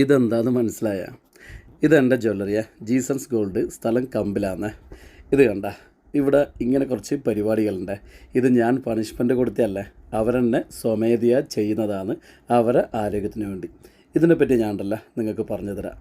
ഇതെന്താന്ന് മനസ്സിലായ? ഇതെൻ്റെ ജ്വല്ലറിയാ, ജീസസ് ഗോൾഡ്, സ്ഥലം കമ്പിലാന്ന്. ഇത് കണ്ട, ഇവിടെ ഇങ്ങനെ കുറച്ച് പരിപാടികളുണ്ട്. ഇത് ഞാൻ പണിഷ്മെൻ്റ് കൊടുത്തതല്ലേ, അവരെന്നെ സ്വമേധയാ ചെയ്യുന്നതാണ്, അവരെ ആരോഗ്യത്തിന് വേണ്ടി. ഇതിനെപ്പറ്റി ഞാൻ ഉണ്ടല്ലോ നിങ്ങൾക്ക് പറഞ്ഞു തരാം.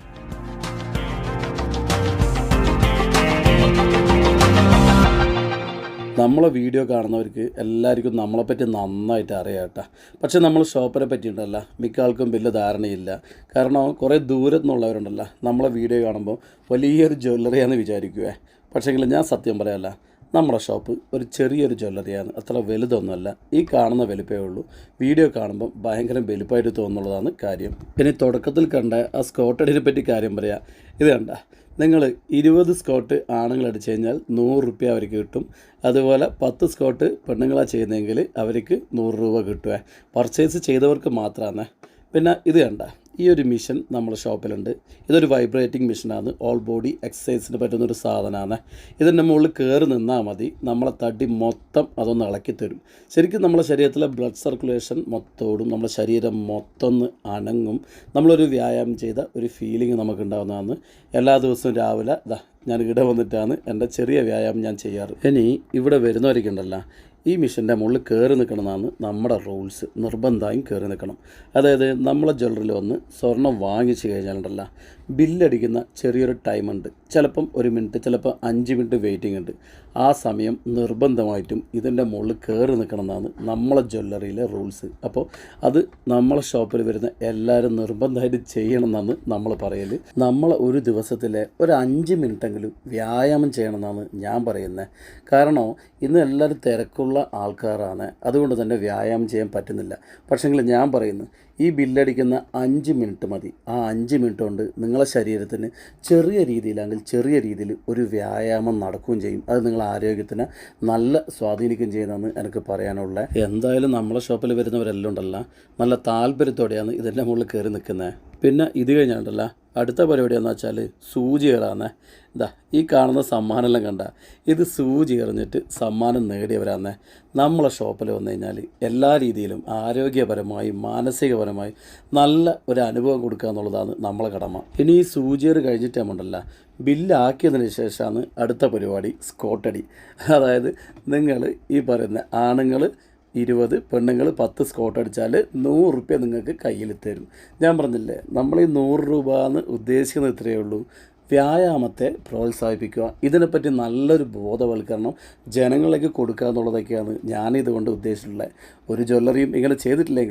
നമ്മളെ വീഡിയോ കാണുന്നവർക്ക് എല്ലാവർക്കും നമ്മളെപ്പറ്റി നന്നായിട്ട് അറിയാം കേട്ടോ. പക്ഷേ നമ്മൾ ഷോപ്പിനെ പറ്റിയിട്ടുണ്ടല്ലോ മിക്ക ആൾക്കും വലിയ ധാരണയില്ല. കാരണം കുറേ ദൂരത്തു നിന്നുള്ളവരുണ്ടല്ലോ നമ്മളെ വീഡിയോ കാണുമ്പോൾ വലിയൊരു ജ്വല്ലറിയാണെന്ന് വിചാരിക്കുവേ. പക്ഷേങ്കിൽ ഞാൻ സത്യം പറയാമല്ല, നമ്മുടെ ഷോപ്പ് ഒരു ചെറിയൊരു ജ്വല്ലറിയാണ്, അത്ര വലുതൊന്നുമല്ല. ഈ കാണുന്ന വലിപ്പമേ ഉള്ളൂ. വീഡിയോ കാണുമ്പോൾ ഭയങ്കര വലുപ്പമായിട്ട് തോന്നുന്നുള്ളതാണ് കാര്യം. ഇനി തുടക്കത്തിൽ കണ്ട ആ സ്കോട്ടഡിനെ പറ്റി കാര്യം പറയാം. ഇത് കണ്ട, നിങ്ങൾ 20 സ്കോട്ട് ആണുങ്ങൾ അടിച്ചു കഴിഞ്ഞാൽ 100 റുപ്യ അവർക്ക് കിട്ടും. അതുപോലെ 10 സ്കോട്ട് പെണ്ണുങ്ങളാണ് ചെയ്യുന്നതെങ്കിൽ അവർക്ക് 100 രൂപ കിട്ടുക. പർച്ചേസ് ചെയ്തവർക്ക് മാത്രമാണ്. പിന്നെ ഇത് കണ്ട, ഈ ഒരു മിഷൻ നമ്മുടെ ഷോപ്പിലുണ്ട്. ഇതൊരു വൈബ്രേറ്റിംഗ് മിഷനാണ്, ഓൾ ബോഡി എക്സസൈസിന് പറ്റുന്നൊരു സാധനമാണ്. ഇതിൻ്റെ മുകളിൽ കയറി നിന്നാൽ മതി, നമ്മളെ തടി മൊത്തം അതൊന്ന് ഇളക്കി തരും. ശരിക്കും നമ്മുടെ ശരീരത്തിലെ ബ്ലഡ് സർക്കുലേഷൻ മൊത്തം ഓടും, നമ്മുടെ ശരീരം മൊത്തം ഒന്ന് അനങ്ങും. നമ്മളൊരു വ്യായാമം ചെയ്ത ഒരു ഫീലിംഗ് നമുക്കുണ്ടാകുന്നതാണ്. എല്ലാ ദിവസവും രാവിലെ ഞാൻ ഇവിടെ വന്നിട്ടാണ് എൻ്റെ ചെറിയ വ്യായാമം ഞാൻ ചെയ്യാറ്. ഇനി ഇവിടെ വരുന്നവർക്കുണ്ടല്ലോ, ഈ മിഷൻ്റെ മുകളിൽ കയറി നിൽക്കണമെന്നാണ് നമ്മുടെ റൂൾസ്. നിർബന്ധമായും കയറി നിൽക്കണം. അതായത് നമ്മളെ ജ്വല്ലറിയിൽ വന്ന് സ്വർണം വാങ്ങിച്ചു കഴിഞ്ഞാലുണ്ടല്ലോ, ബില്ലടിക്കുന്ന ചെറിയൊരു ടൈമുണ്ട്. ചിലപ്പം 1 മിനിറ്റ്, ചിലപ്പോൾ 5 മിനിറ്റ് വെയിറ്റിംഗ് ഉണ്ട്. ആ സമയം നിർബന്ധമായിട്ടും ഇതിൻ്റെ മുകളിൽ കയറി നിൽക്കണമെന്നാണ് നമ്മളെ ജ്വല്ലറിയിലെ റൂൾസ്. അപ്പോൾ അത് നമ്മളെ ഷോപ്പിൽ വരുന്ന എല്ലാവരും നിർബന്ധമായിട്ട് ചെയ്യണമെന്നാണ് നമ്മൾ പറയൽ. നമ്മൾ ഒരു ദിവസത്തിലെ ഒരു 5 മിനിറ്റെങ്കിലും വ്യായാമം ചെയ്യണമെന്നാണ് ഞാൻ പറയുന്നത്. കാരണം ഇന്ന് എല്ലാവരും തിരക്കുള്ള ആൾക്കാരാണ്, അതുകൊണ്ട് തന്നെ വ്യായാമം ചെയ്യാൻ പറ്റുന്നില്ല. പക്ഷേങ്കിൽ ഞാൻ പറയുന്നു, ഈ ബില്ലടിക്കുന്ന 5 മിനിറ്റ് മതി. ആ 5 മിനിറ്റ് കൊണ്ട് നിങ്ങളെ ശരീരത്തിന് ചെറിയ രീതിയിൽ ഒരു വ്യായാമം നടക്കുകയും ചെയ്യും. അത് നിങ്ങളെ ആരോഗ്യത്തിന് നല്ല സ്വാധീനിക്കുകയും ചെയ്യുന്നതെന്ന് എനിക്ക് പറയാനുള്ളത്. എന്തായാലും നമ്മളെ ഷോപ്പിൽ വരുന്നവരെല്ലാം ഉണ്ടല്ലോ നല്ല താല്പര്യത്തോടെയാണ് ഇതിൻ്റെ മുകളിൽ കയറി നിൽക്കുന്നത്. പിന്നെ ഇത് കഴിഞ്ഞാണ്ടല്ലോ അടുത്ത പരിപാടിയാണെന്ന് വെച്ചാൽ സൂചി കയറാന്നേ. ഈ കാണുന്ന സമ്മാനമെല്ലാം കണ്ട, ഇത് സൂചി എറിഞ്ഞിട്ട് സമ്മാനം നേടിയവരാന്നേ. നമ്മളെ ഷോപ്പിൽ വന്നു കഴിഞ്ഞാൽ എല്ലാ രീതിയിലും ആരോഗ്യപരമായും മാനസികപരമായും നല്ല ഒരു അനുഭവം കൊടുക്കുക എന്നുള്ളതാണ് നമ്മളെ കടമ. ഇനി ഈ സൂചിയേറ് കഴിഞ്ഞിട്ട് നമ്മണ്ടല്ല ബില്ലാക്കിയതിന് ശേഷമാണ് അടുത്ത പരിപാടി സ്കോട്ടടി. അതായത് നിങ്ങൾ ഈ പറയുന്ന ആണുങ്ങൾ 20, പെണ്ണുങ്ങൾ 10 സ്കോട്ട് അടിച്ചാൽ 100 റുപ്യ നിങ്ങൾക്ക് കയ്യിൽ തരും. ഞാൻ പറഞ്ഞില്ലേ, നമ്മൾ ഈ 100 രൂപ എന്ന് ഉദ്ദേശിക്കുന്നത് ഇത്രയേ ഉള്ളൂ. വ്യായാമത്തെ പ്രോത്സാഹിപ്പിക്കുക, ഇതിനെപ്പറ്റി നല്ലൊരു ബോധവൽക്കരണം ജനങ്ങളിലേക്ക് കൊടുക്കുക എന്നുള്ളതൊക്കെയാണ് ഞാനിതുകൊണ്ട് ഉദ്ദേശിച്ചിട്ടുള്ളത്. ഒരു ജ്വല്ലറിയും ഇങ്ങനെ ചെയ്തിട്ടില്ലെങ്കിൽ